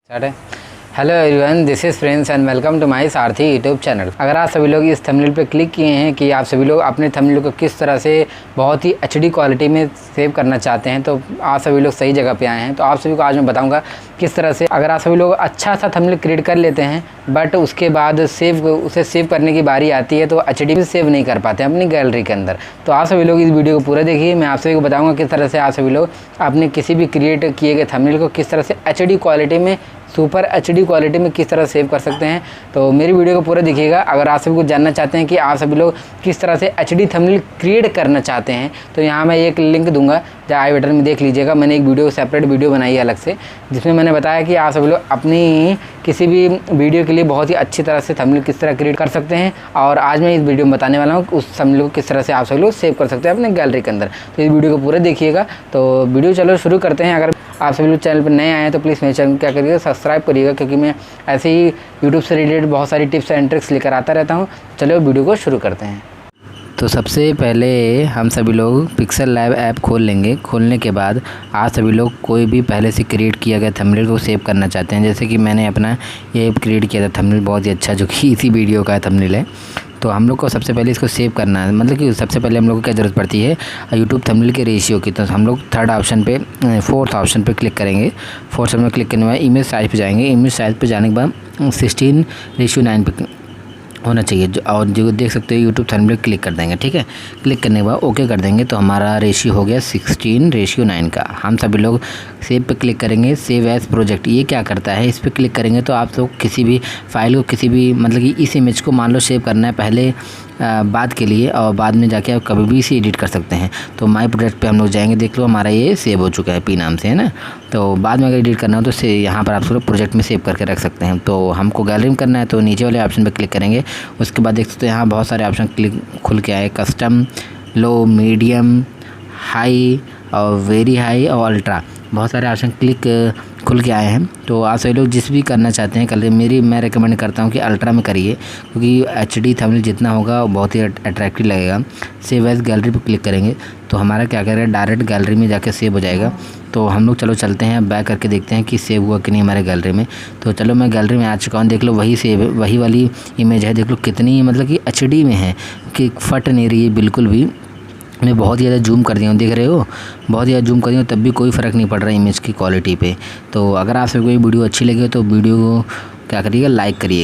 Start है। Hello everyone, this is friends and welcome to my Sarathi YouTube channel. अगर आप सभी लोग इस थंबनेल पे क्लिक किए हैं कि आप सभी लोग अपने थंबनेल को किस तरह से बहुत ही एचडी क्वालिटी में सेव करना चाहते हैं, तो आप सभी लोग सही जगह पे आए हैं। तो आप सभी को आज मैं बताऊंगा किस तरह से, अगर आप सभी लोग अच्छा सा थंबनेल क्रिएट कर लेते हैं बट उसके बाद उसे सेव करने की बारी आती है तो एचडी में सेव नहीं कर पाते हैं अपनी गैलरी के अंदर। तो आप सभी लोग इस वीडियो को पूरा देखिए। मैं आप सभी को बताऊँगा किस तरह से आप सभी लोग अपने किसी भी क्रिएट किए गए थंबनेल को किस तरह से एचडी क्वालिटी में, सुपर एचडी क्वालिटी में किस तरह सेव कर सकते हैं। तो मेरी वीडियो को पूरा देखिएगा। अगर आप सभी को जानना चाहते हैं कि आप सभी लोग किस तरह से एचडी थंबनेल क्रिएट करना चाहते हैं तो यहाँ मैं एक लिंक दूंगा, जो आई बटन में देख लीजिएगा। मैंने एक वीडियो सेपरेट वीडियो बनाई है अलग से, जिसमें मैंने बताया कि आप सभी लोग अपनी किसी भी वीडियो के लिए बहुत ही अच्छी तरह से थंबनेल किस तरह क्रिएट कर सकते हैं। और आज मैं इस वीडियो में बताने वाला हूँ उस थंबनेल को किस तरह से आप सभी लोग सेव कर सकते हैं अपने गैलरी के अंदर। तो इस वीडियो को पूरा देखिएगा। तो वीडियो चलो शुरू करते हैं। अगर आप सभी लोग चैनल पर नए आए हैं तो प्लीज़ मेरे चैनल को क्या करिएगा, सब्सक्राइब करिएगा, क्योंकि मैं ऐसे ही यूट्यूब से रिलेटेड बहुत सारी टिप्स एंड ट्रिक्स लेकर आता रहता हूँ। चलो वीडियो को शुरू करते हैं। तो सबसे पहले हम सभी लोग पिक्सल लैब ऐप खोल लेंगे। खोलने के बाद आप सभी लोग कोई भी पहले से क्रिएट किया गया थंबनेल को सेव करना चाहते हैं, जैसे कि मैंने अपना ये क्रिएट किया था थंबनेल बहुत ही अच्छा, जो कि इसी वीडियो का थंबनेल है। तो हम लोग को सबसे पहले इसको सेव करना है, मतलब कि सबसे पहले हम लोग को क्या ज़रूरत पड़ती है यूट्यूब थंबनेल के रेशियो की। तो हम लोग फोर्थ ऑप्शन पे क्लिक करेंगे। फोर्थ ऑप्शन में क्लिक करने के बाद इमेज साइज़ पे जाएंगे। इमेज साइज़ पे जाने के बाद 16:9 पे होना चाहिए, और जो देख सकते हो यूट्यूब थंबनेल क्लिक कर देंगे। ठीक है, क्लिक करने के बाद ओके कर देंगे। तो हमारा रेशियो हो गया 16:9 का। हम सभी लोग सेव पे क्लिक करेंगे। सेव एज प्रोजेक्ट ये क्या करता है, इस पर क्लिक करेंगे तो आप लोग किसी भी फाइल को, किसी भी मतलब कि इस इमेज को मान लो सेव करना है पहले बाद के लिए, और बाद में जाके आप कभी भी इसे एडिट कर सकते हैं। तो माय प्रोजेक्ट पे हम लोग जाएंगे, देख लो हमारा ये सेव हो चुका है पी नाम से, है ना। तो बाद में अगर एडिट करना हो तो यहाँ पर आप लोग प्रोजेक्ट में सेव करके रख सकते हैं। तो हमको गैलरी में करना है तो नीचे वाले ऑप्शन पर क्लिक करेंगे। उसके बाद देख सकते हो यहाँ बहुत सारे ऑप्शन खुल के आए, कस्टम, लो, मीडियम, हाई और वेरी हाई और अल्ट्रा, बहुत सारे ऑप्शन खुल के आए हैं। तो आप सभी लोग जिस भी करना चाहते हैं कर, मैं रेकमेंड करता हूँ कि अल्ट्रा में करिए, क्योंकि एचडी थंबनेल जितना होगा वो बहुत ही अट्रैक्टिव लगेगा। सेव एज गैलरी पर क्लिक करेंगे तो हमारा क्या करेगा, डायरेक्ट गैलरी में जाके सेव हो जाएगा। तो हम लोग चलो चलते हैं, बैक करके देखते हैं कि सेव हुआ कि नहीं हमारे गैलरी में। तो चलो मैं गैलरी में आ चुका हूँ, देख लो वही सेव, वही वाली इमेज है। देख लो कितनी मतलब कि एचडी में है, कि फट नहीं रही है बिल्कुल भी। मैं बहुत ज़्यादा जूम कर दिया हूँ, देख रहे हो, बहुत ज़्यादा जूम कर दिया हूँ, तब भी कोई फ़र्क नहीं पड़ रहा है इमेज की क्वालिटी पे। तो अगर आप सभी को ये वीडियो अच्छी लगी हो तो वीडियो को क्या करिएगा, लाइक करिए।